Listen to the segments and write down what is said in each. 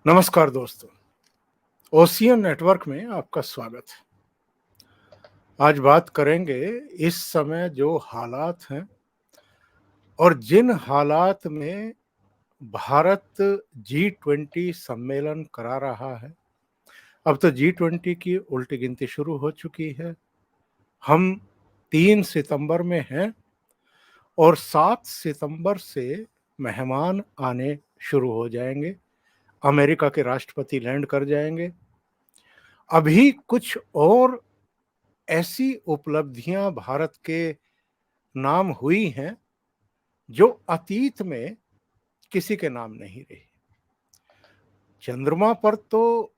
नमस्कार दोस्तों, ocean network में आपका स्वागत है। आज बात करेंगे इस समय जो हालात हैं और जिन हालात में भारत G20 सम्मेलन करा रहा है। अब तो G20 की उल्टी गिनती शुरू हो चुकी है। हम 3 सितंबर में हैं और 7 सितंबर से मेहमान आने शुरू हो जाएंगे। अमेरिका के राष्ट्रपति लैंड कर जाएंगे। अभी कुछ और ऐसी उपलब्धियां भारत के नाम हुई हैं जो अतीत में किसी के नाम नहीं रही। चंद्रमा पर तो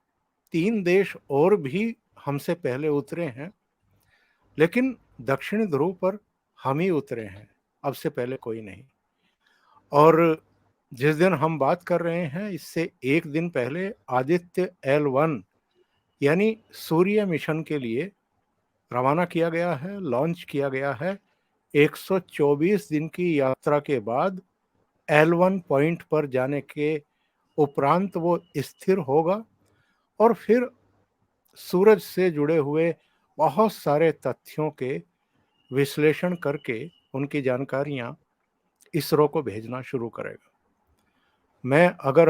3 देश और भी हमसे पहले उतरे हैं, लेकिन दक्षिण ध्रुव पर हम ही उतरे हैं, अब से पहले कोई नहीं। और जिस दिन हम बात कर रहे हैं, इससे एक दिन पहले आदित्य L1 यानी सूर्य मिशन के लिए रवाना किया गया है, लॉन्च किया गया है। 124 दिन की यात्रा के बाद L1 पॉइंट पर जाने के उपरांत वो स्थिर होगा और फिर सूरज से जुड़े हुए बहुत सारे तथ्यों के विश्लेषण करके उनकी जानकारियां इसरो को भेजना शुरू करेगा। मैं अगर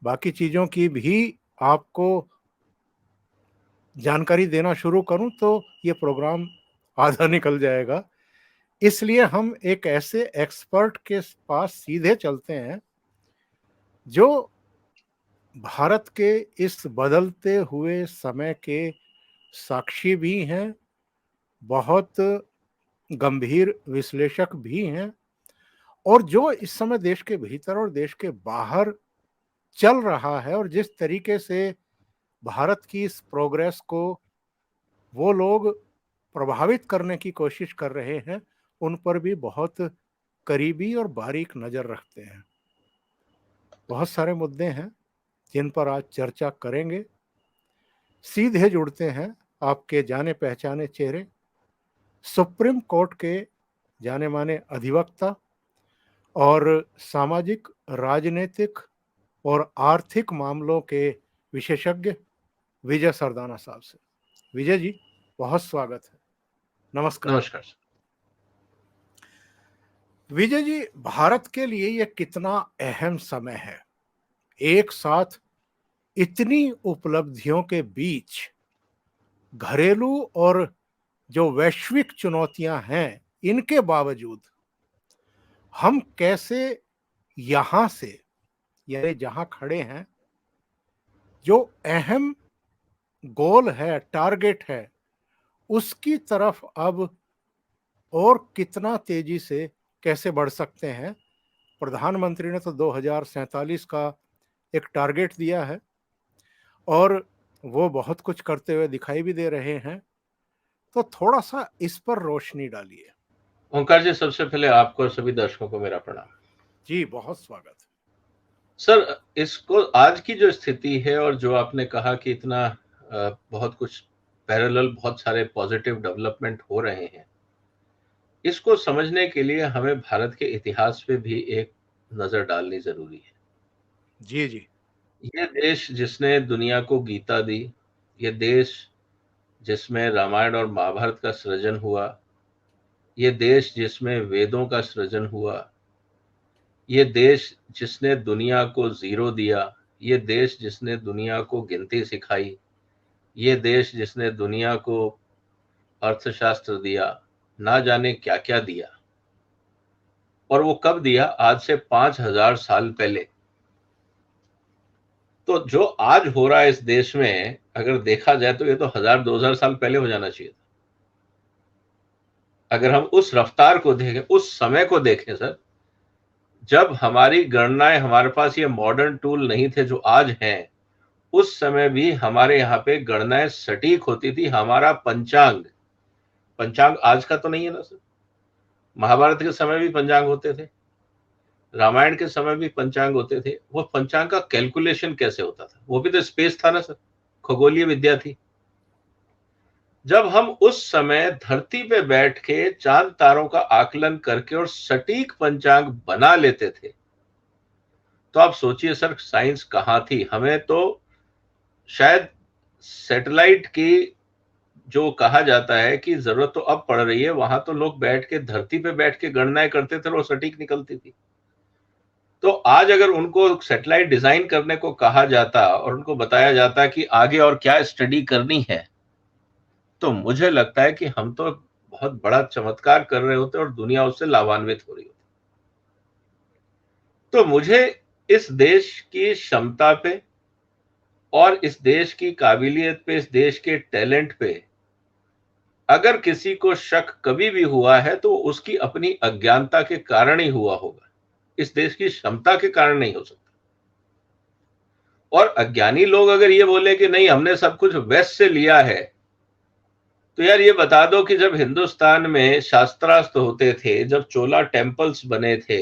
बाकी चीज़ों की भी आपको जानकारी देना शुरू करूं तो ये प्रोग्राम आधा निकल जाएगा। इसलिए हम एक ऐसे एक्सपर्ट के पास सीधे चलते हैं जो भारत के इस बदलते हुए समय के साक्षी भी हैं, बहुत गंभीर विश्लेषक भी हैं और जो इस समय देश के भीतर और देश के बाहर चल रहा है और जिस तरीके से भारत की इस प्रोग्रेस को वो लोग प्रभावित करने की कोशिश कर रहे हैं, उन पर भी बहुत करीबी और बारीक नज़र रखते हैं। बहुत सारे मुद्दे हैं जिन पर आज चर्चा करेंगे। सीधे जुड़ते हैं आपके जाने पहचाने चेहरे, सुप्रीम कोर्ट के जाने माने अधिवक्ता और सामाजिक, राजनीतिक और आर्थिक मामलों के विशेषज्ञ विजय सरदाना साहब से। विजय जी, बहुत स्वागत है। नमस्कार। नमस्कार। विजय जी, भारत के लिए यह कितना अहम समय है। एक साथ इतनी उपलब्धियों के बीच घरेलू और जो वैश्विक चुनौतियां हैं, इनके बावजूद हम कैसे यहां से, यानी जहां खड़े हैं, जो अहम गोल है, टारगेट है, उसकी तरफ अब और कितना तेजी से कैसे बढ़ सकते हैं। प्रधानमंत्री ने तो 2047 का एक टारगेट दिया है और वो बहुत कुछ करते हुए दिखाई भी दे रहे हैं, तो थोड़ा सा इस पर रोशनी डालिए। ओंकार जी, सबसे पहले आपको और सभी दर्शकों को मेरा प्रणाम। जी, बहुत स्वागत है सर, इसको आज की जो स्थिति है और जो आपने कहा कि इतना बहुत कुछ पैरेलल, बहुत सारे पॉजिटिव डेवलपमेंट हो रहे हैं, इसको समझने के लिए हमें भारत के इतिहास पे भी एक नजर डालनी जरूरी है। जी जी। ये देश जिसने दुनिया को गीता दी, ये देश जिसमें रामायण और महाभारत का सृजन हुआ, ये देश जिसमें वेदों का सृजन हुआ, ये देश जिसने दुनिया को जीरो दिया, ये देश जिसने दुनिया को गिनती सिखाई, ये देश जिसने दुनिया को अर्थशास्त्र दिया, ना जाने क्या क्या दिया। और वो कब दिया? आज से 5000 साल पहले। तो जो आज हो रहा है इस देश में, अगर देखा जाए तो ये तो 1000-2000 साल पहले हो जाना चाहिए था। अगर हम उस रफ्तार को देखें, उस समय को देखें सर, जब हमारी गणनाएं, हमारे पास ये मॉडर्न टूल नहीं थे जो आज हैं, उस समय भी हमारे यहाँ पे गणनाएं सटीक होती थी। हमारा पंचांग आज का तो नहीं है ना सर। महाभारत के समय भी पंचांग होते थे, रामायण के समय भी पंचांग होते थे। वो पंचांग का कैलकुलेशन कैसे होता था? वो भी तो स्पेस था ना सर, खगोलीय विद्या थी। जब हम उस समय धरती पे बैठ के चांद तारों का आकलन करके और सटीक पंचांग बना लेते थे, तो आप सोचिए सर, साइंस कहाँ थी? हमें तो शायद सैटेलाइट की जो कहा जाता है कि जरूरत तो अब पड़ रही है, वहां तो लोग बैठ के धरती पे बैठ के गणनाएं करते थे और वो सटीक निकलती थी। तो आज अगर उनको सैटेलाइट डिजाइन करने को कहा जाता और उनको बताया जाता कि आगे और क्या स्टडी करनी है, तो मुझे लगता है कि हम तो बहुत बड़ा चमत्कार कर रहे होते और दुनिया उससे लाभान्वित हो रही होती। तो मुझे इस देश की क्षमता पे और इस देश की काबिलियत पे, इस देश के टैलेंट पे अगर किसी को शक कभी भी हुआ है तो उसकी अपनी अज्ञानता के कारण ही हुआ होगा, इस देश की क्षमता के कारण नहीं हो सकता। और अज्ञानी लोग अगर ये बोले कि नहीं हमने सब कुछ वेस्ट से लिया है, तो यार ये बता दो कि जब हिंदुस्तान में शास्त्रास्त्र होते थे, जब चोला टेम्पल्स बने थे,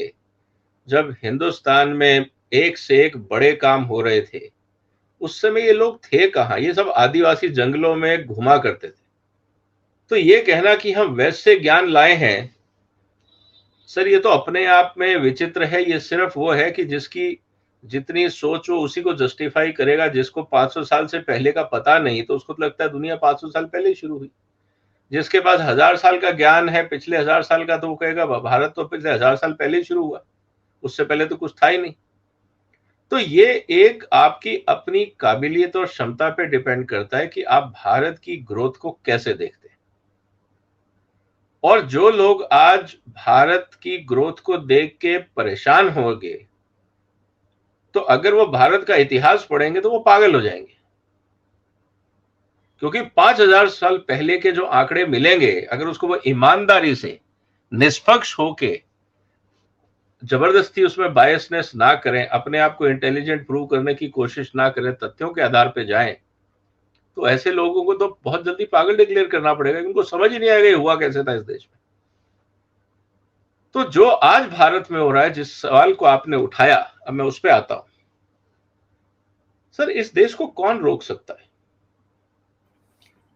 जब हिंदुस्तान में एक से एक बड़े काम हो रहे थे, उस समय ये लोग थे कहां? ये सब आदिवासी जंगलों में घुमा करते थे। तो ये कहना कि हम वेस्ट से ज्ञान लाए हैं, सर ये तो अपने आप में विचित्र है। ये सिर्फ वो है कि जिसकी जितनी सोच वो उसी को जस्टिफाई करेगा। जिसको 500 साल से पहले का पता नहीं, तो उसको तो लगता है दुनिया 500 साल पहले ही शुरू हुई। जिसके पास 1000 साल का ज्ञान है, पिछले 1000 साल का, तो वो कहेगा भारत तो पिछले 1000 साल पहले ही शुरू हुआ, उससे पहले तो कुछ था ही नहीं। तो ये एक आपकी अपनी काबिलियत और क्षमता पे डिपेंड करता है कि आप भारत की ग्रोथ को कैसे देखते हैं। और जो लोग आज भारत की ग्रोथ को देख के परेशान होंगे, तो अगर वो भारत का इतिहास पढ़ेंगे तो वो पागल हो जाएंगे। क्योंकि 5000 साल पहले के जो आंकड़े मिलेंगे, अगर उसको वो ईमानदारी से निष्पक्ष होके, जबरदस्ती उसमें बायसनेस ना करें, अपने आप को इंटेलिजेंट प्रूव करने की कोशिश ना करें, तथ्यों के आधार पे जाएं, तो ऐसे लोगों को तो बहुत जल्दी पागल डिक्लेयर करना पड़ेगा। उनको समझ ही नहीं आएगा हुआ कैसे था इस देश में। तो जो आज भारत में हो रहा है, जिस सवाल को आपने उठाया, अब मैं उस पर आता हूं। सर इस देश को कौन रोक सकता है?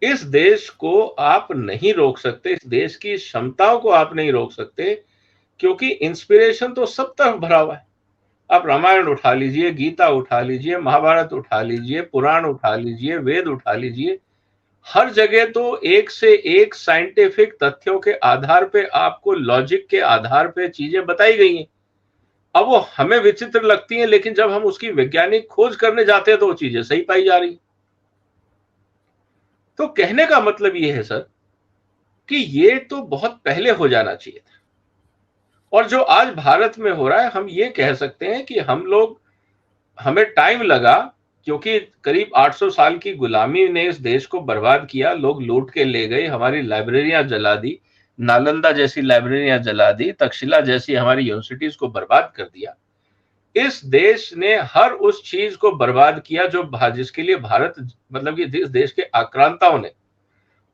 इस देश को आप नहीं रोक सकते, इस देश की क्षमताओं को आप नहीं रोक सकते, क्योंकि इंस्पिरेशन तो सब तरफ भरा हुआ है। आप रामायण उठा लीजिए, गीता उठा लीजिए, महाभारत उठा लीजिए, पुराण उठा लीजिए, वेद उठा लीजिए, हर जगह तो एक से एक साइंटिफिक तथ्यों के आधार पे, आपको लॉजिक के आधार पे चीजें बताई गई हैं। अब वो हमें विचित्र लगती हैं, लेकिन जब हम उसकी वैज्ञानिक खोज करने जाते हैं तो वो चीजें सही पाई जा रही। तो कहने का मतलब ये है सर कि ये तो बहुत पहले हो जाना चाहिए था। और जो आज भारत में हो रहा है, हम ये कह सकते हैं कि हमें टाइम लगा, क्योंकि करीब 800 साल की गुलामी ने इस देश को बर्बाद किया। लोग लूट के ले गए, हमारी लाइब्रेरियां जला दी, नालंदा जैसी लाइब्रेरियां जला दी, तक्षशिला जैसी हमारी यूनिवर्सिटीज को बर्बाद कर दिया। इस देश ने हर उस चीज को बर्बाद किया जो जिसके लिए भारत, मतलब कि इस देश के आक्रांताओं ने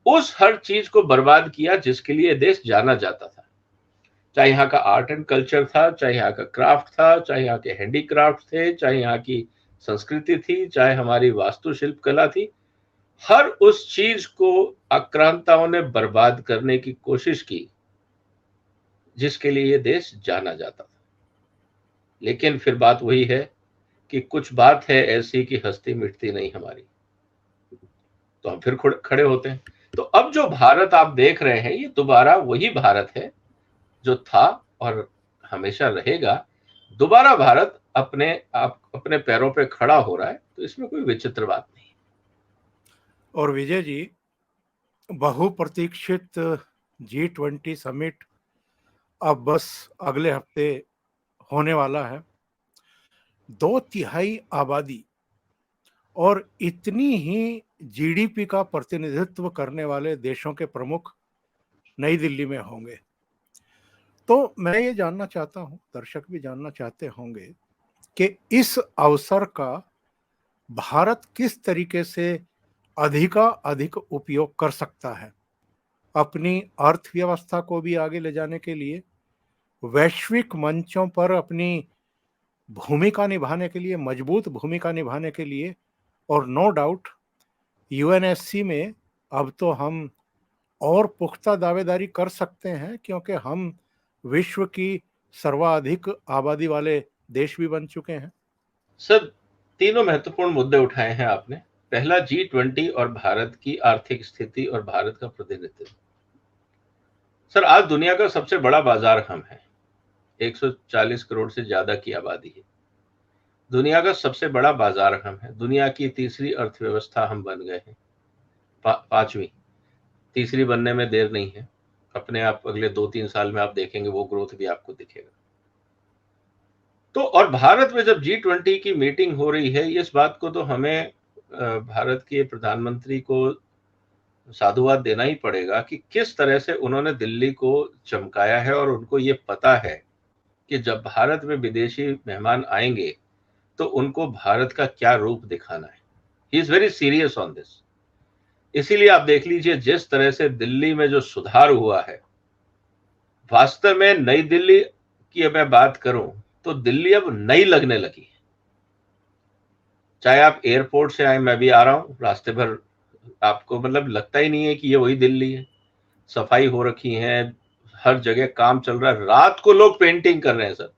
उस हर चीज को बर्बाद किया जिसके लिए देश जाना जाता था। चाहे यहाँ का आर्ट एंड कल्चर था, चाहे यहाँ का क्राफ्ट था, चाहे यहाँ के हैंडीक्राफ्ट थे, चाहे यहाँ की संस्कृति थी, चाहे हमारी वास्तुशिल्प कला थी, हर उस चीज को आक्रांताओं ने बर्बाद करने की कोशिश की जिसके लिए ये देश जाना जाता था। लेकिन फिर बात वही है कि कुछ बात है ऐसी कि हस्ती मिटती नहीं हमारी, तो हम फिर खड़े होते हैं। तो अब जो भारत आप देख रहे हैं, ये दोबारा वही भारत है जो था और हमेशा रहेगा। दोबारा भारत अपने पैरों पे खड़ा हो रहा है, तो इसमें कोई विचित्र बात नहीं। और विजय जी, बहुप्रतीक्षित G20 समिट अब बस अगले हफ्ते होने वाला है। 2/3 आबादी और इतनी ही जीडीपी का प्रतिनिधित्व करने वाले देशों के प्रमुख नई दिल्ली में होंगे। तो मैं ये जानना चाहता हूं, दर्शक भी जानना चाहते होंगे कि इस अवसर का भारत किस तरीके से अधिक उपयोग कर सकता है, अपनी अर्थव्यवस्था को भी आगे ले जाने के लिए, वैश्विक मंचों पर अपनी भूमिका निभाने के लिए, मजबूत भूमिका निभाने के लिए। और नो डाउट यूएनएससी में अब तो हम और पुख्ता दावेदारी कर सकते हैं, क्योंकि हम विश्व की सर्वाधिक आबादी वाले देश भी बन चुके हैं। सर, तीनों महत्वपूर्ण मुद्दे उठाए हैं आपने। पहला, G20 और भारत की आर्थिक स्थिति और भारत का प्रतिनिधित्व। सर, आज दुनिया का सबसे बड़ा बाजार हम हैं, 140 करोड़ से ज्यादा की आबादी है। दुनिया का सबसे बड़ा बाजार हम हैं, दुनिया की तीसरी अर्थव्यवस्था हम बन गए हैं, पांचवी। तीसरी बनने में देर नहीं है, अपने आप अगले 2-3 साल में आप देखेंगे वो ग्रोथ भी आपको दिखेगा। तो और भारत में जब G20 की मीटिंग हो रही है, इस बात को तो हमें भारत के प्रधानमंत्री को साधुवाद देना ही पड़ेगा कि किस तरह से उन्होंने दिल्ली को चमकाया है, और उनको ये पता है कि जब भारत में विदेशी मेहमान आएंगे तो उनको भारत का क्या रूप दिखाना है। He is very serious on this. इसीलिए आप देख लीजिए जिस तरह से दिल्ली में जो सुधार हुआ है, वास्तव में नई दिल्ली की अब मैं बात करूं तो दिल्ली अब नई लगने लगी है। चाहे आप एयरपोर्ट से आए, मैं भी आ रहा हूं, रास्ते भर आपको मतलब लगता ही नहीं है कि ये वही दिल्ली है। सफाई हो रखी है, हर जगह काम चल रहा है, रात को लोग पेंटिंग कर रहे हैं सर।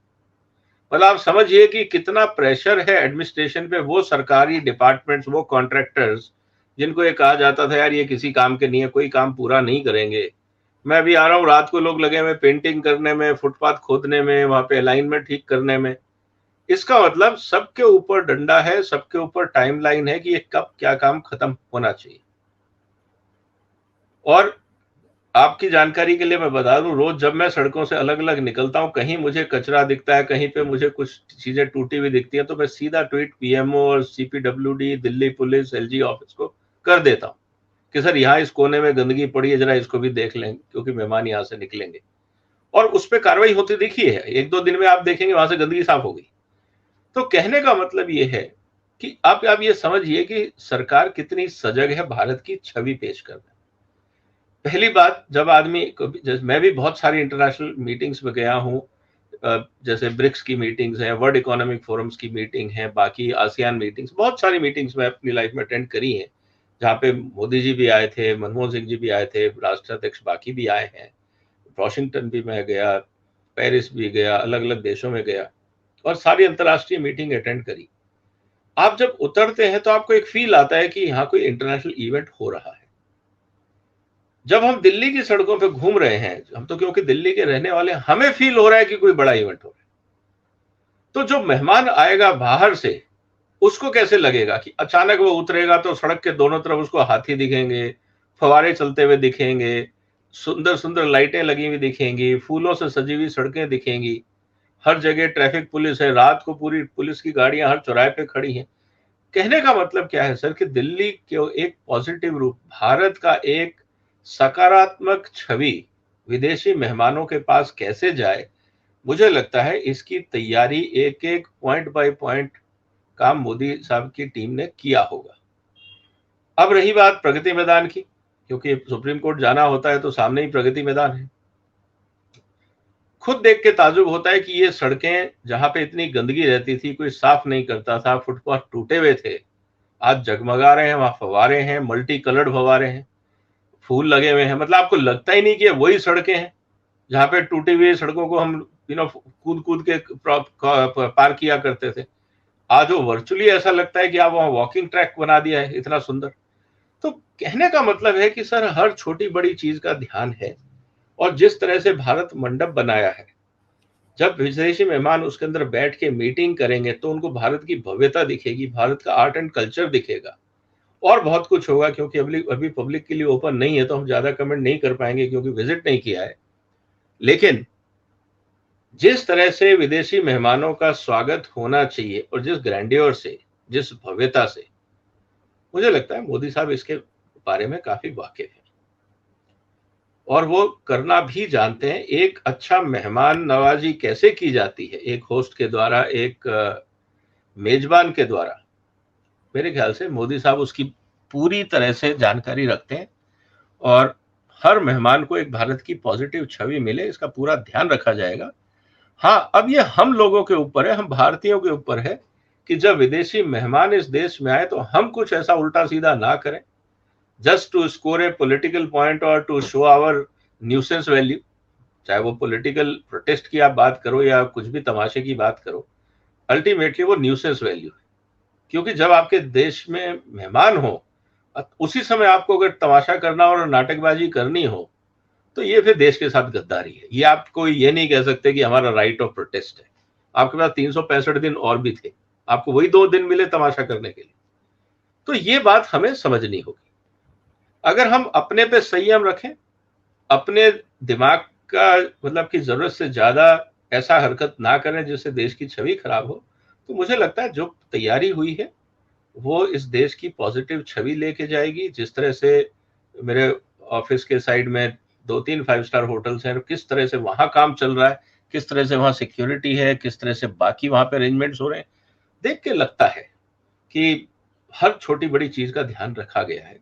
मतलब आप समझिए कि कितना प्रेशर है एडमिनिस्ट्रेशन पे। वो सरकारी डिपार्टमेंट्स, वो कॉन्ट्रैक्टर्स जिनको ये कहा जाता था यार ये किसी काम के नहीं है, कोई काम पूरा नहीं करेंगे, मैं भी आ रहा हूँ, रात को लोग लगे हुए पेंटिंग करने में, फुटपाथ खोदने में, वहां पे अलाइनमेंट ठीक करने में। इसका मतलब सबके ऊपर डंडा है, सबके ऊपर टाइमलाइन है कि ये कब क्या काम खत्म होना चाहिए। और आपकी जानकारी के लिए मैं बता दूं, रोज जब मैं सड़कों से अलग अलग निकलता हूं, कहीं मुझे कचरा दिखता है, कहीं पे मुझे कुछ चीजें टूटी हुई दिखती हैं, तो मैं सीधा ट्वीट पीएमओ और CPWD, Delhi police, LG office को कर देता हूं कि सर यहाँ इस कोने में गंदगी पड़ी है, जरा इसको भी देख लें क्योंकि मेहमान यहाँ से निकलेंगे। और उस पर कार्रवाई होती दिखी है, 1-2 दिन में आप देखेंगे वहां से गंदगी साफ हो गई। तो कहने का मतलब ये है कि आप ये समझिए कि सरकार कितनी सजग है भारत की छवि पेश करने। पहली बात, जब आदमी, मैं भी बहुत सारी इंटरनेशनल मीटिंग्स में गया हूँ, जैसे ब्रिक्स की मीटिंग्स हैं, वर्ल्ड इकोनॉमिक फोरम्स की मीटिंग है, बाकी आसियान मीटिंग्स, बहुत सारी मीटिंग्स में अपनी लाइफ में अटेंड करी हैं, जहाँ पे मोदी जी भी आए थे, मनमोहन सिंह जी भी आए थे, राष्ट्राध्यक्ष बाकी भी आए हैं, वॉशिंगटन भी मैं गया, पेरिस भी गया, अलग अलग देशों में गया और सारी अंतर्राष्ट्रीय मीटिंग अटेंड करी। आप जब उतरते हैं तो आपको एक फील आता है कि यहाँ कोई इंटरनेशनल इवेंट हो रहा है। जब हम दिल्ली की सड़कों पे घूम रहे हैं, हम तो क्योंकि दिल्ली के रहने वाले, हमें फील हो रहा है कि कोई बड़ा इवेंट हो रहा है। तो जो मेहमान आएगा बाहर से, उसको कैसे लगेगा कि अचानक वो उतरेगा तो सड़क के दोनों तरफ उसको हाथी दिखेंगे, फवारे चलते हुए दिखेंगे, सुंदर सुंदर लाइटें लगी हुई दिखेंगी, फूलों से सजी हुई सड़कें दिखेंगी, हर जगह ट्रैफिक पुलिस है, रात को पूरी पुलिस की गाड़ियां हर चौराहे पे खड़ी हैं। कहने का मतलब क्या है सर कि दिल्ली के एक पॉजिटिव रूप, भारत का एक सकारात्मक छवि विदेशी मेहमानों के पास कैसे जाए, मुझे लगता है इसकी तैयारी एक एक पॉइंट बाय पॉइंट काम मोदी साहब की टीम ने किया होगा। अब रही बात प्रगति मैदान की, क्योंकि सुप्रीम कोर्ट जाना होता है तो सामने ही प्रगति मैदान है। खुद देख के ताजुब होता है कि ये सड़कें जहां पे इतनी गंदगी रहती थी, कोई साफ नहीं करता था, फुटपाथ टूटे हुए थे, आज जगमगा रहे हैं, वहां फवारे हैं, मल्टी कलर्ड फवारे हैं, फूल लगे हुए हैं। मतलब आपको लगता ही नहीं कि वही सड़कें हैं जहां पे टूटी हुई सड़कों को हम कूद कूद के पार किया करते थे। आज वो वर्चुअली ऐसा लगता है कि आप वहां वॉकिंग ट्रैक बना दिया है, इतना सुंदर। तो कहने का मतलब है कि सर हर छोटी बड़ी चीज का ध्यान है। और जिस तरह से भारत मंडप बनाया है, जब विदेशी मेहमान उसके अंदर बैठ के मीटिंग करेंगे तो उनको भारत की भव्यता दिखेगी, भारत का आर्ट एंड कल्चर दिखेगा, और बहुत कुछ होगा। क्योंकि अभी पब्लिक के लिए ओपन नहीं है तो हम ज्यादा कमेंट नहीं कर पाएंगे क्योंकि विजिट नहीं किया है। लेकिन जिस तरह से विदेशी मेहमानों का स्वागत होना चाहिए और जिस ग्रैंडियर से, जिस भव्यता से, मुझे लगता है मोदी साहब इसके बारे में काफी वाकिफ है और वो करना भी जानते हैं। एक अच्छा मेहमान नवाजी कैसे की जाती है एक होस्ट के द्वारा, एक मेजबान के द्वारा, मेरे ख्याल से मोदी साहब उसकी पूरी तरह से जानकारी रखते हैं और हर मेहमान को एक भारत की पॉजिटिव छवि मिले, इसका पूरा ध्यान रखा जाएगा। हाँ, अब ये हम लोगों के ऊपर है, हम भारतीयों के ऊपर है कि जब विदेशी मेहमान इस देश में आए तो हम कुछ ऐसा उल्टा सीधा ना करें just to score a political point और to show our nuisance value. चाहे वो पॉलिटिकल प्रोटेस्ट की आप बात करो या कुछ भी तमाशे की बात करो, अल्टीमेटली वो न्यूसेंस वैल्यू है, क्योंकि जब आपके देश में मेहमान हो, उसी समय आपको अगर तमाशा करना और नाटकबाजी करनी हो, तो ये फिर देश के साथ गद्दारी है। ये आपको ये नहीं कह सकते कि हमारा राइट ऑफ प्रोटेस्ट है। आपके पास 365 दिन और भी थे, आपको वही 2 दिन मिले तमाशा करने के लिए। तो ये बात हमें समझनी होगी। अगर हम अपने पे संयम रखें, अपने दिमाग का मतलब कि जरूरत से ज्यादा ऐसा हरकत ना करें जिससे देश की छवि खराब हो, तो मुझे लगता है जो तैयारी हुई है वो इस देश की पॉजिटिव छवि लेके जाएगी। जिस तरह से मेरे ऑफिस के साइड में 2-3 5 स्टार होटल्स हैं, किस तरह से वहां काम चल रहा है, किस तरह से वहां सिक्योरिटी है, किस तरह से बाकी वहां पे अरेंजमेंट्स हो रहे हैं, देख के लगता है कि हर छोटी बड़ी चीज का ध्यान रखा गया है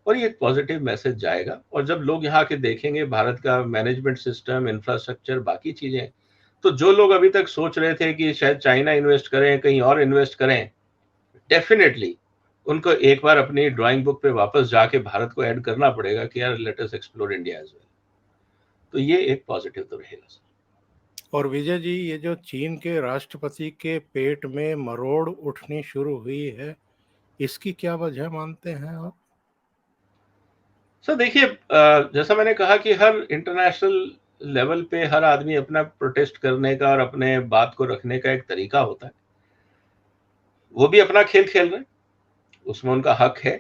और ये एक पॉजिटिव मैसेज जाएगा। और जब लोग यहाँ के देखेंगे भारत का मैनेजमेंट सिस्टम, इंफ्रास्ट्रक्चर, बाकी चीजें, तो जो लोग अभी तक सोच रहे थे कि शायद चाइना इन्वेस्ट करें, कहीं और इन्वेस्ट करें, डेफिनेटली उनको एक बार अपनी ड्राइंग बुक पे वापस जाके भारत को ऐड करना पड़ेगा कि यार let us explore India as well. तो ये एक पॉजिटिव तो रहेगा सर। और विजय जी, ये जो चीन के राष्ट्रपति के पेट में मरोड़ उठनी शुरू हुई है, इसकी क्या वजह मानते हैं आप? सर देखिए, जैसा मैंने कहा कि हर इंटरनेशनल लेवल पे हर आदमी अपना प्रोटेस्ट करने का और अपने बात को रखने का एक तरीका होता है। वो भी अपना खेल खेल रहे हैं, उसमें उनका हक है।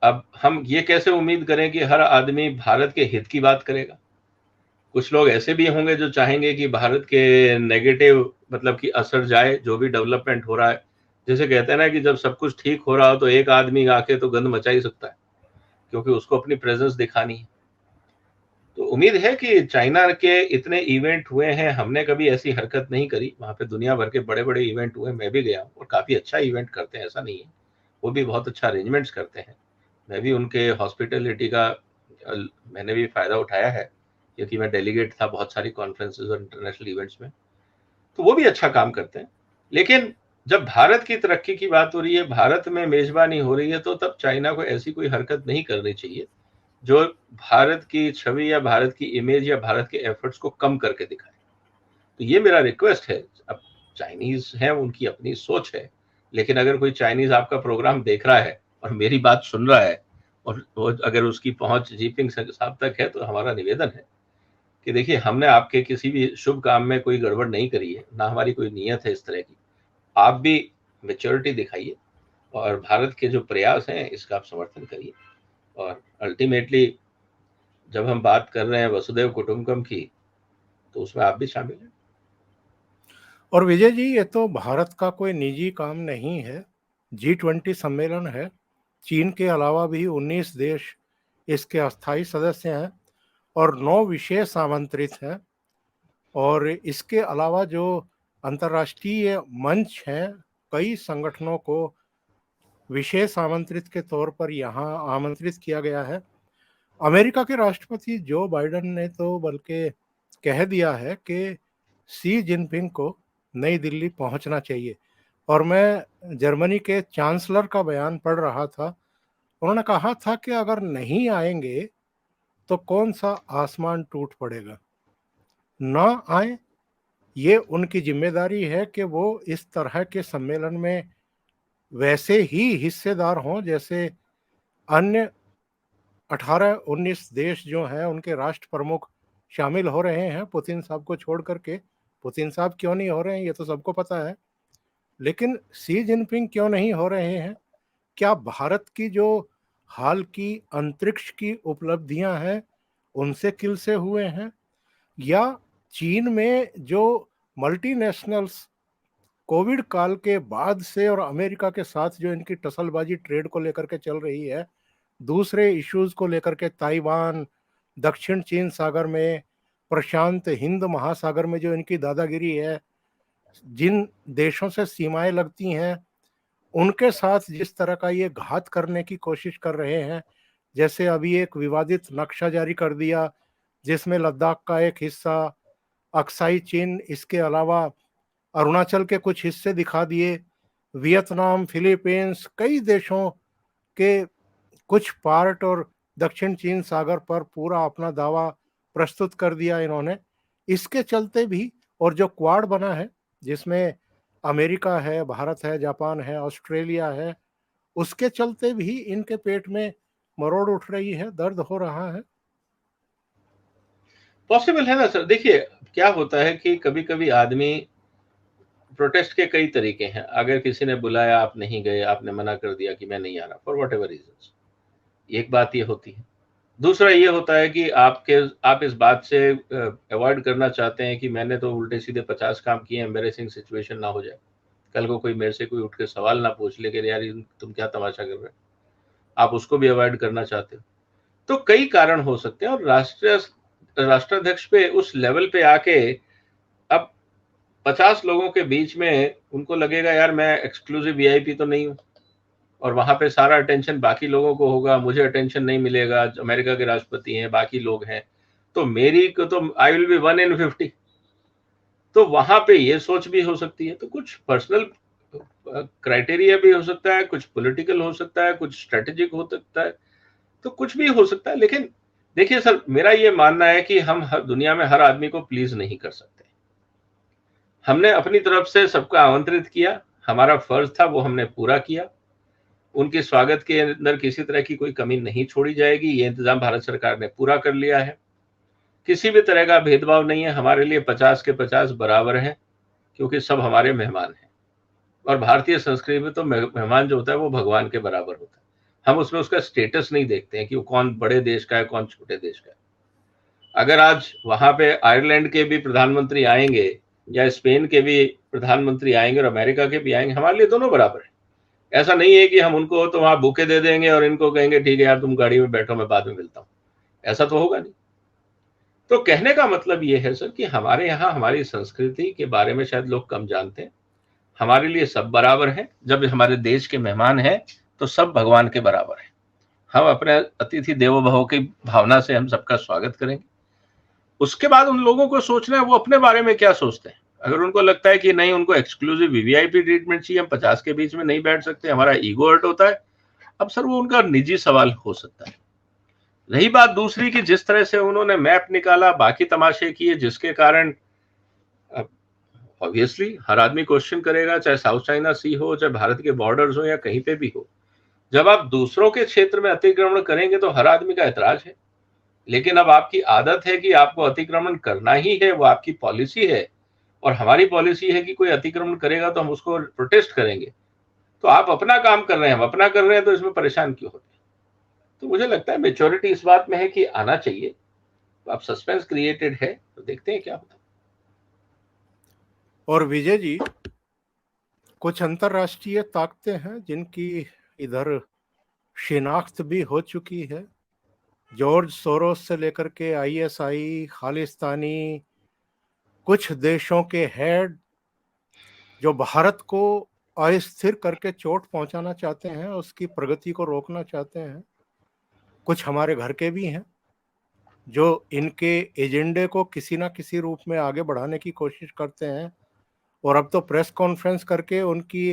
अब हम ये कैसे उम्मीद करें कि हर आदमी भारत के हित की बात करेगा? कुछ लोग ऐसे भी होंगे जो चाहेंगे कि भारत के नेगेटिव मतलब कि असर जाए, जो भी डेवलपमेंट हो रहा है। जैसे कहते हैं ना कि जब सब कुछ ठीक हो रहा हो तो एक आदमी आके तो गंद मचा ही सकता है, क्योंकि उसको अपनी प्रेजेंस दिखानी है। तो उम्मीद है कि चाइना के इतने इवेंट हुए हैं, हमने कभी ऐसी हरकत नहीं करी। वहां पे दुनिया भर के बड़े बड़े इवेंट हुए, मैं भी गया हूँ और काफी अच्छा इवेंट करते हैं, ऐसा नहीं है। वो भी बहुत अच्छा अरेंजमेंट्स करते हैं। मैं भी उनके हॉस्पिटलिटी का मैंने भी फायदा उठाया है, क्योंकि मैं डेलीगेट था बहुत सारी कॉन्फ्रेंसेज और इंटरनेशनल इवेंट्स में। तो वो भी अच्छा काम करते हैं। लेकिन जब भारत की तरक्की की बात हो रही है, भारत में मेजबानी हो रही है, तो तब चाइना को ऐसी कोई हरकत नहीं करनी चाहिए जो भारत की छवि या भारत की इमेज या भारत के एफर्ट्स को कम करके दिखाए। तो ये मेरा रिक्वेस्ट है। अब चाइनीज हैं, उनकी अपनी सोच है, लेकिन अगर कोई चाइनीज आपका प्रोग्राम देख रहा है और मेरी बात सुन रहा है और वो अगर उसकी पहुंच जीपिंग साहब तक है, तो हमारा निवेदन है कि देखिए, हमने आपके किसी भी शुभ काम में कोई गड़बड़ नहीं करी है, ना हमारी कोई नीयत है इस तरह की। आप भी मेच्योरिटी दिखाइए और भारत के जो प्रयास हैं इसका आप समर्थन करिए। और अल्टीमेटली जब हम बात कर रहे हैं वसुधैव कुटुंबकम की, तो उसमें आप भी शामिल हैं। और विजय जी, ये तो भारत का कोई निजी काम नहीं है, G20 सम्मेलन है। चीन के अलावा भी 19 देश इसके अस्थायी सदस्य हैं और 9 विशेष आमंत्रित हैं। और इसके अलावा जो अंतर्राष्ट्रीय मंच हैं, कई संगठनों को विशेष आमंत्रित के तौर पर यहाँ आमंत्रित किया गया है। अमेरिका के राष्ट्रपति जो बाइडेन ने तो बल्कि कह दिया है कि शी जिनपिंग को नई दिल्ली पहुंचना चाहिए। और मैं जर्मनी के चांसलर का बयान पढ़ रहा था, उन्होंने कहा था कि अगर नहीं आएंगे तो कौन सा आसमान टूट पड़ेगा। ना आए, ये उनकी जिम्मेदारी है कि वो इस तरह के सम्मेलन में वैसे ही हिस्सेदार हों जैसे अन्य 18-19 देश जो हैं उनके राष्ट्र प्रमुख शामिल हो रहे हैं, पुतिन साहब को छोड़ करके। पुतिन साहब क्यों नहीं हो रहे हैं ये तो सबको पता है, लेकिन शी जिनपिंग क्यों नहीं हो रहे हैं? क्या भारत की जो हाल की अंतरिक्ष की उपलब्धियां हैं उनसे किल से हुए हैं, या चीन में जो मल्टीनेशनल्स कोविड काल के बाद से और अमेरिका के साथ जो इनकी टसलबाजी ट्रेड को लेकर के चल रही है, दूसरे इश्यूज को लेकर के, ताइवान, दक्षिण चीन सागर में, प्रशांत हिंद महासागर में जो इनकी दादागिरी है, जिन देशों से सीमाएं लगती हैं उनके साथ जिस तरह का ये घात करने की कोशिश कर रहे हैं। जैसे अभी एक विवादित नक्शा जारी कर दिया जिसमें लद्दाख का एक हिस्सा, अक्साई चीन, इसके अलावा अरुणाचल के कुछ हिस्से दिखा दिए, वियतनाम, फिलीपींस, कई देशों के कुछ पार्ट और दक्षिण चीन सागर पर पूरा अपना दावा प्रस्तुत कर दिया इन्होंने। इसके चलते भी, और जो क्वाड बना है जिसमें अमेरिका है, भारत है, जापान है, ऑस्ट्रेलिया है, उसके चलते भी इनके पेट में मरोड़ उठ रही है, दर्द हो रहा है। पॉसिबल है ना सर। देखिए क्या होता है कि कभी कभी आदमी, प्रोटेस्ट के कई तरीके हैं। अगर किसी ने बुलाया, आप नहीं गए, आपने मना कर दिया कि मैं नहीं आ रहा फॉर वट एवर रीजन, एक बात ये होती है। दूसरा ये होता है कि आप इस बात से अवॉइड करना चाहते हैं कि मैंने तो उल्टे सीधे 50 काम किए, एम्बेरेसिंग सिचुएशन ना हो जाए, कल को कोई मेरे से कोई उठ के सवाल ना पूछ ले कि यार तुम क्या तमाशा कर रहे हो, आप उसको भी अवॉइड करना चाहते हो। तो कई कारण हो सकते हैं। और राष्ट्राध्यक्ष पे उस लेवल पे आके अब 50 लोगों के बीच में उनको लगेगा यार मैं एक्सक्लूसिव वीआईपी तो नहीं हूं, और वहां पे सारा अटेंशन बाकी लोगों को होगा, मुझे अटेंशन नहीं मिलेगा। अमेरिका के राष्ट्रपति हैं, बाकी लोग हैं, तो मेरी को तो आई विल बी 1 in 50। तो वहां पे ये सोच भी हो सकती है। तो कुछ पर्सनल क्राइटेरिया भी हो सकता है, कुछ पॉलिटिकल हो सकता है, कुछ स्ट्रेटेजिक हो सकता है, तो कुछ भी हो सकता है। लेकिन देखिए सर, मेरा ये मानना है कि हम हर दुनिया में हर आदमी को प्लीज नहीं कर सकते। हमने अपनी तरफ से सबको आमंत्रित किया, हमारा फर्ज था, वो हमने पूरा किया। उनके स्वागत के अंदर किसी तरह की कोई कमी नहीं छोड़ी जाएगी, ये इंतजाम भारत सरकार ने पूरा कर लिया है। किसी भी तरह का भेदभाव नहीं है, हमारे लिए 50 के 50 बराबर हैं, क्योंकि सब हमारे मेहमान हैं। और भारतीय संस्कृति में तो मेहमान जो होता है वो भगवान के बराबर होता है। हम उसमें उसका स्टेटस नहीं देखते हैं कि वो कौन बड़े देश का है, कौन छोटे देश का है। अगर आज वहां पे आयरलैंड के भी प्रधानमंत्री आएंगे, या स्पेन के भी प्रधानमंत्री आएंगे, और अमेरिका के भी आएंगे, हमारे लिए दोनों बराबर है। ऐसा नहीं है कि हम उनको तो वहां बुके दे देंगे और इनको कहेंगे ठीक है यार तुम गाड़ी में बैठो, मैं बाद में मिलता हूं। ऐसा तो होगा नहीं। तो कहने का मतलब ये है सर कि हमारे यहाँ हमारी संस्कृति के बारे में शायद लोग कम जानते हैं। हमारे लिए सब बराबर हैं। जब हमारे देश के मेहमान हैं तो सब भगवान के बराबर हैं। हम अपने अतिथि देवो भव की भावना से हम सबका स्वागत करेंगे। उसके बाद उन लोगों को सोचना है वो अपने बारे में क्या सोचते हैं। अगर उनको लगता है कि नहीं, उनको एक्सक्लूसिव वीवीआईपी ट्रीटमेंट चाहिए, हम 50 के बीच में नहीं बैठ सकते, हमारा ईगो हर्ट होता है, अब सर वो उनका निजी सवाल हो सकता है। रही बात दूसरी की जिस तरह से उन्होंने मैप निकाला, बाकी तमाशे किए, जिसके कारण ऑब्वियसली हर आदमी क्वेश्चन करेगा, चाहे साउथ चाइना सी हो, चाहे भारत के बॉर्डर्स हो, या कहीं पे भी हो। जब आप दूसरों के क्षेत्र में अतिक्रमण करेंगे तो हर आदमी का ऐतराज है। लेकिन अब आपकी आदत है कि आपको अतिक्रमण करना ही है, वो आपकी पॉलिसी है, और हमारी पॉलिसी है कि कोई अतिक्रमण करेगा तो हम उसको प्रोटेस्ट करेंगे। तो आप अपना काम कर रहे हैं, हम अपना कर रहे हैं, तो इसमें परेशान क्यों होते हैं? तो मुझे लगता है मेच्योरिटी इस बात में है कि आना चाहिए। अब सस्पेंस क्रिएटेड है, तो देखते हैं क्या होता है। और विजय जी, कुछ अंतर्राष्ट्रीय ताकतें हैं जिनकी इधर शिनाख्त भी हो चुकी है। जॉर्ज सोरोस से लेकर के आईएसआई, खालिस्तानी, कुछ देशों के हेड जो भारत को अस्थिर करके चोट पहुंचाना चाहते हैं, उसकी प्रगति को रोकना चाहते हैं। कुछ हमारे घर के भी हैं जो इनके एजेंडे को किसी ना किसी रूप में आगे बढ़ाने की कोशिश करते हैं। और अब तो प्रेस कॉन्फ्रेंस करके उनकी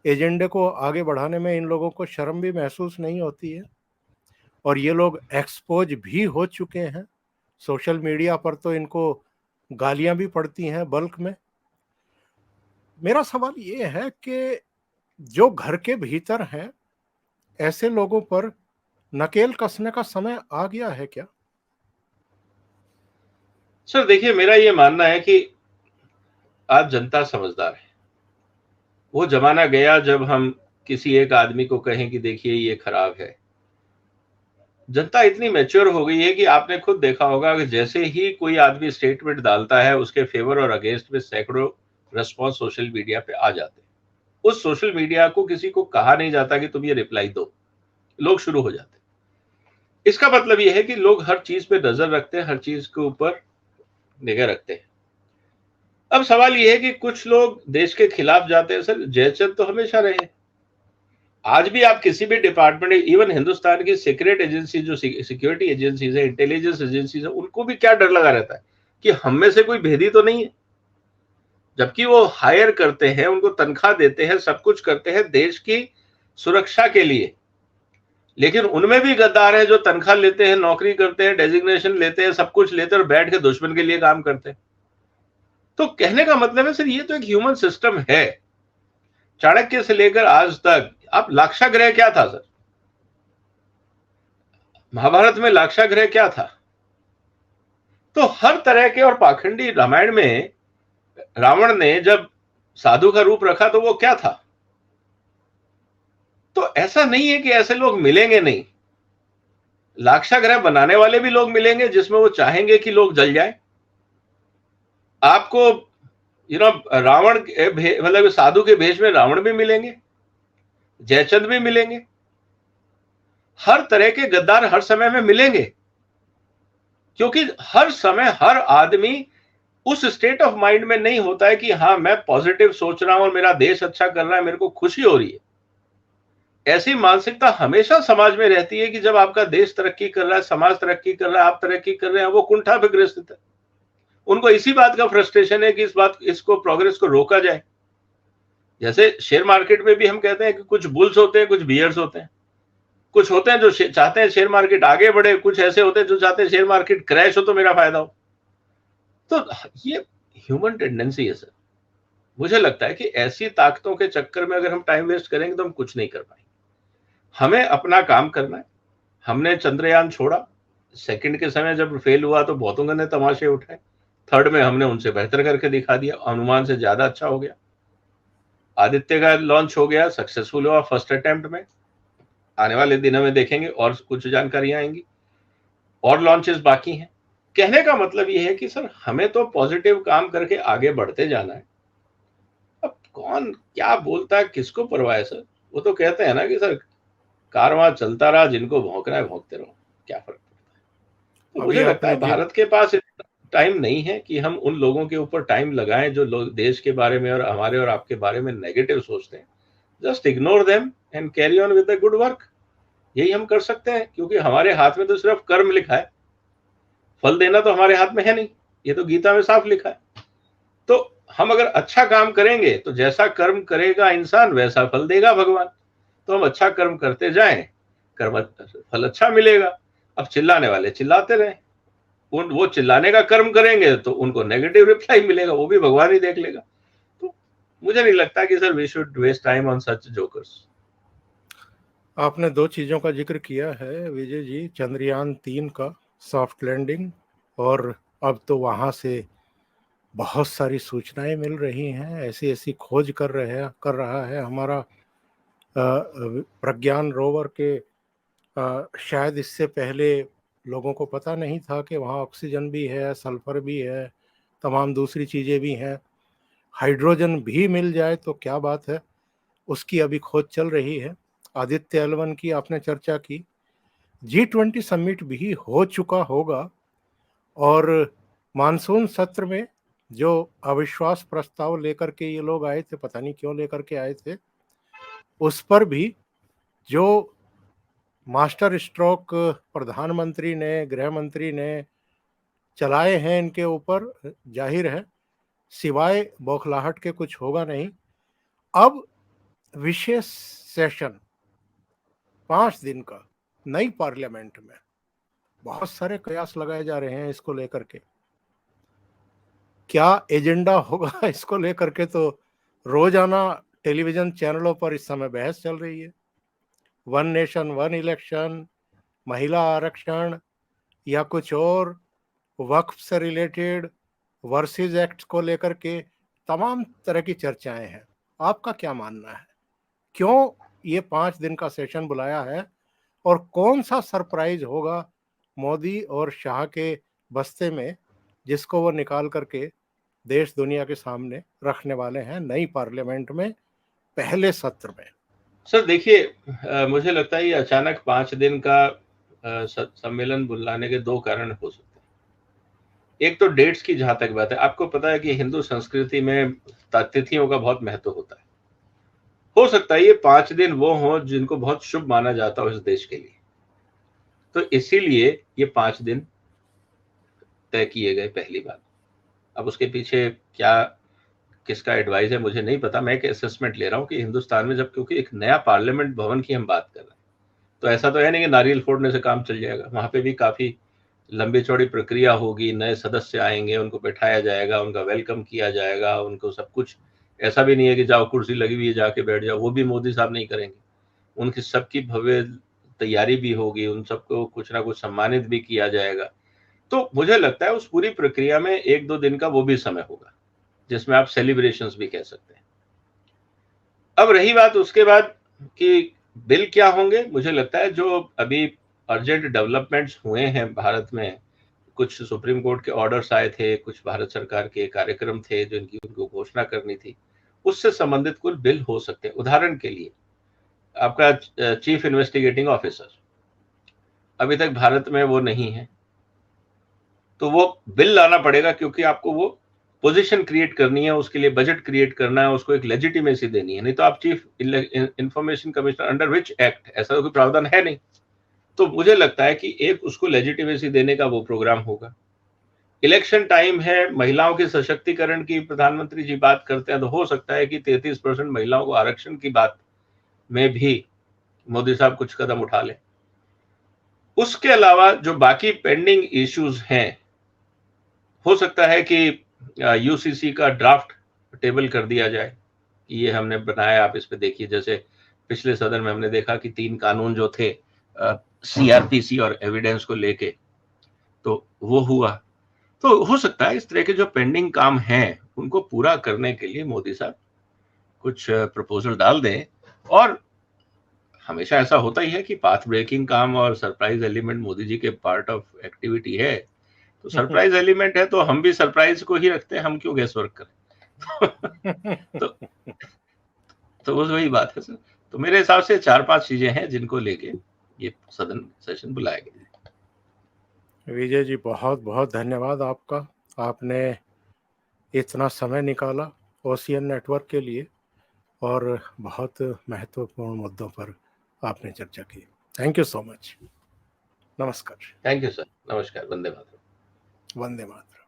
एजेंडे को आगे बढ़ाने में इन लोगों को शर्म भी महसूस नहीं होती है। और ये लोग एक्सपोज भी हो चुके हैं। सोशल मीडिया पर तो इनको गालियां भी पड़ती हैं बल्क में। मेरा सवाल ये है कि जो घर के भीतर हैं, ऐसे लोगों पर नकेल कसने का समय आ गया है क्या? सर देखिए, मेरा ये मानना है कि आज जनता समझदार है। वो जमाना गया जब हम किसी एक आदमी को कहें कि देखिए ये खराब है। जनता इतनी मैच्योर हो गई है कि आपने खुद देखा होगा कि जैसे ही कोई आदमी स्टेटमेंट डालता है, उसके फेवर और अगेंस्ट में सैकड़ों रेस्पॉन्स सोशल मीडिया पे आ जाते हैं। उस सोशल मीडिया को किसी को कहा नहीं जाता कि तुम ये रिप्लाई दो, लोग शुरू हो जाते हैं। इसका मतलब ये है कि लोग हर चीज पे नजर रखते हैं, हर चीज के ऊपर निगाह रखते हैं। अब सवाल ये है कि कुछ लोग देश के खिलाफ जाते हैं। सर जयचंद तो हमेशा रहे। आज भी आप किसी भी डिपार्टमेंट, इवन हिंदुस्तान की सीक्रेट एजेंसी, जो सिक्योरिटी एजेंसीज है, इंटेलिजेंस एजेंसीज है, उनको भी क्या डर लगा रहता है कि हम में से कोई भेदी तो नहीं है। जबकि वो हायर करते हैं, उनको तनख्वाह देते हैं, सब कुछ करते हैं देश की सुरक्षा के लिए। लेकिन उनमें भी गद्दार है जो तनख्वाह लेते हैं, नौकरी करते हैं, डेजिग्नेशन लेते हैं, सब कुछ लेते हैं, और बैठ के दुश्मन के लिए काम करते हैं। तो कहने का मतलब है सर, ये तो एक ह्यूमन सिस्टम है। चाणक्य से लेकर आज तक, अब लाक्षागृह क्या था सर? महाभारत में लाक्षागृह क्या था? तो हर तरह के, और पाखंडी रामायण में रावण ने जब साधु का रूप रखा तो वो क्या था? तो ऐसा नहीं है कि ऐसे लोग मिलेंगे नहीं, लाक्षागृह बनाने वाले भी लोग मिलेंगे जिसमें वो चाहेंगे कि लोग जल जाए। आपको रावण मतलब साधु के भेष में रावण भी मिलेंगे, जयचंद भी मिलेंगे, हर तरह के गद्दार हर समय में मिलेंगे, क्योंकि हर समय हर आदमी उस स्टेट ऑफ माइंड में नहीं होता है कि हाँ मैं पॉजिटिव सोच रहा हूं और मेरा देश अच्छा कर रहा है, मेरे को खुशी हो रही है। ऐसी मानसिकता हमेशा समाज में रहती है कि जब आपका देश तरक्की कर रहा है, समाज तरक्की कर रहा है, आप तरक्की कर रहे हैं, वो कुंठा पे ग्रसित है। उनको इसी बात का फ्रस्ट्रेशन है कि इसको प्रोग्रेस को रोका जाए। जैसे शेयर मार्केट में भी हम कहते हैं कि कुछ बुल्स होते हैं, कुछ बियर्स होते हैं। कुछ होते हैं जो चाहते हैं शेयर मार्केट आगे बढ़े, कुछ ऐसे होते हैं जो चाहते हैं शेयर मार्केट क्रैश हो तो मेरा फायदा हो। तो ये ह्यूमन टेंडेंसी है सर। मुझे लगता है कि ऐसी ताकतों के चक्कर में अगर हम टाइम वेस्ट करेंगे तो हम कुछ नहीं कर पाएंगे। हमें अपना काम करना है। हमने चंद्रयान छोड़ा, सेकंड के समय जब फेल हुआ तो बहुतों ने तमाशे उठाए, थर्ड में हमने उनसे बेहतर करके दिखा दिया, अनुमान से ज्यादा अच्छा हो गया। आदित्य का लॉन्च हो गया, सक्सेसफुल हुआ फर्स्ट अटेम्प्ट में। आने वाले दिनों में देखेंगे और कुछ जानकारियां आएंगी, और लॉन्चेस बाकी हैं। कहने का मतलब ये है कि सर हमें तो पॉजिटिव काम करके आगे बढ़ते जाना है। अब कौन क्या बोलता है, किसको परवाह है सर? वो तो कहते हैं ना कि सर कारवां चलता रहा, जिनको भौंकना है भौंकते रहो, क्या फर्क पड़ता है। तो मुझे लगता है भारत के पास टाइम नहीं है कि हम उन लोगों के ऊपर टाइम लगाएं जो लोग देश के बारे में और हमारे और आपके बारे में नेगेटिव सोचते हैं। Just ignore them and carry on with the good work. यही हम कर सकते हैं, क्योंकि हमारे हाथ में तो सिर्फ कर्म लिखा है, फल देना तो हमारे हाथ में है नहीं। ये तो गीता में साफ लिखा है। तो हम अगर अच्छा काम करेंगे तो जैसा कर्म करेगा इंसान वैसा फल देगा भगवान। तो हम अच्छा कर्म करते जाएं, कर्म फल अच्छा मिलेगा। अब चिल्लाने वाले चिल्लाते रहे, वो चिल्लाने का कर्म करेंगे तो उनको नेगेटिव रिप्लाई मिलेगा, वो भी भगवान ही देख लेगा। तो मुझे नहीं लगता कि sir we should waste time on such jokers. आपने दो चीज़ों का जिक्र किया है विजय जी, चंद्रयान 3 का सॉफ्ट लैंडिंग, और अब तो वहाँ से बहुत सारी सूचनाएं मिल रही हैं, ऐसी ऐसी खोज कर रहा है हमारा प्रज्ञान रोवर के। शायद इससे पहले लोगों को पता नहीं था कि वहाँ ऑक्सीजन भी है, सल्फर भी है, तमाम दूसरी चीज़ें भी हैं। हाइड्रोजन भी मिल जाए तो क्या बात है, उसकी अभी खोज चल रही है। आदित्य L1 की आपने चर्चा की, G20 समिट भी हो चुका होगा, और मानसून सत्र में जो अविश्वास प्रस्ताव लेकर के ये लोग आए थे, पता नहीं क्यों लेकर के आए थे, उस पर भी जो मास्टर स्ट्रोक प्रधानमंत्री ने, गृह मंत्री ने चलाए हैं इनके ऊपर, जाहिर है सिवाय बौखलाहट के कुछ होगा नहीं। अब विशेष सेशन 5 दिन का नई पार्लियामेंट में, बहुत सारे कयास लगाए जा रहे हैं इसको लेकर के। क्या एजेंडा होगा इसको लेकर के तो रोजाना टेलीविजन चैनलों पर इस समय बहस चल रही है। वन नेशन वन इलेक्शन, महिला आरक्षण, या कुछ और, वक्फ से रिलेटेड, वर्सेस एक्ट को लेकर के तमाम तरह की चर्चाएं हैं। आपका क्या मानना है, क्यों ये 5 दिन का सेशन बुलाया है, और कौन सा सरप्राइज होगा मोदी और शाह के बस्ते में जिसको वो निकाल करके देश दुनिया के सामने रखने वाले हैं नई पार्लियामेंट में पहले सत्र में? सर देखिए, मुझे लगता है ये अचानक 5 दिन का सम्मेलन बुलाने के दो कारण हो सकते हैं। एक तो डेट्स की जहां तक बात है, आपको पता है कि हिंदू संस्कृति में तिथियों का बहुत महत्व होता है। हो सकता है ये 5 दिन वो हों जिनको बहुत शुभ माना जाता हो इस देश के लिए, तो इसीलिए ये 5 दिन तय किए गए, पहली बात। अब उसके पीछे क्या किसका एडवाइस है मुझे नहीं पता, मैं एक असेसमेंट ले रहा हूँ कि हिंदुस्तान में जब, क्योंकि एक नया पार्लियामेंट भवन की हम बात कर रहे हैं, तो ऐसा तो है नहीं कि नारियल फोड़ने से काम चल जाएगा। वहां पे भी काफी लंबी चौड़ी प्रक्रिया होगी, नए सदस्य आएंगे, उनको बैठाया जाएगा, उनका वेलकम किया जाएगा, उनको सब कुछ ऐसा भी नहीं है कि जाओ कुर्सी लगी हुई है जाके बैठ जाओ, वो भी मोदी साहब नहीं करेंगे। उनकी सबकी भव्य तैयारी भी होगी, उन सबको कुछ ना कुछ सम्मानित भी किया जाएगा। तो मुझे लगता है उस पूरी प्रक्रिया में 1-2 दिन का वो भी समय होगा, जिसमें आप सेलिब्रेशंस भी कह सकते हैं। अब रही बात उसके बाद कि बिल क्या होंगे, मुझे लगता है जो अभी अर्जेंट डेवलपमेंट्स हुए हैं भारत में, कुछ सुप्रीम कोर्ट के ऑर्डर्स आए थे, कुछ भारत सरकार के कार्यक्रम थे जिनकी उनको घोषणा करनी थी, उससे संबंधित कुछ बिल हो सकते हैं। उदाहरण के लिए आपका चीफ इन्वेस्टिगेटिंग ऑफिसर अभी तक भारत में वो नहीं है, तो वो बिल लाना पड़ेगा, क्योंकि आपको वो पोजीशन क्रिएट करनी है, उसके लिए बजट क्रिएट करना है, उसको एक लेजिटिमेसी देनी है। नहीं तो आप chief information commissioner under which act, ऐसा तो कोई प्रावधान है नहीं। तो मुझे लगता है कि एक उसको लेजिटिमेसी देने का वो प्रोग्राम होगा। इलेक्शन टाइम है, महिलाओं के सशक्तिकरण की प्रधानमंत्री जी बात करते हैं, तो हो सकता है कि 33% महिलाओं को आरक्षण की बात में भी मोदी साहब कुछ कदम उठा लें। उसके अलावा जो बाकी पेंडिंग इश्यूज हैं, हो सकता है कि यूसीसी का ड्राफ्ट टेबल कर दिया जाए कि ये हमने बनाया, आप इस पे देखिए। जैसे पिछले सदन में हमने देखा कि 3 कानून जो थे सीआरपीसी और एविडेंस को लेके, तो वो हुआ। तो हो सकता है इस तरह के जो पेंडिंग काम हैं उनको पूरा करने के लिए मोदी साहब कुछ प्रपोजल डाल दें। और हमेशा ऐसा होता ही है कि पाथ ब्रेकिंग काम और सरप्राइज एलिमेंट मोदी जी के पार्ट ऑफ एक्टिविटी है। तो सरप्राइज एलिमेंट है तो हम भी सरप्राइज को ही रखते हैं, हम क्यों गेस वर्क करें। तो तो बस वही बात है सर। तो मेरे हिसाब से 4-5 चीजें हैं जिनको लेके ये सदन सेशन बुलाया गया है। विजय जी, बहुत बहुत धन्यवाद आपका। आपने इतना समय निकाला ओशियन नेटवर्क के लिए और बहुत महत्वपूर्ण मुद्दों पर आपने चर्चा की। Thank you so much. नमस्कार। Thank you sir. नमस्कार। वंदे मातरम। वंदे मातरम।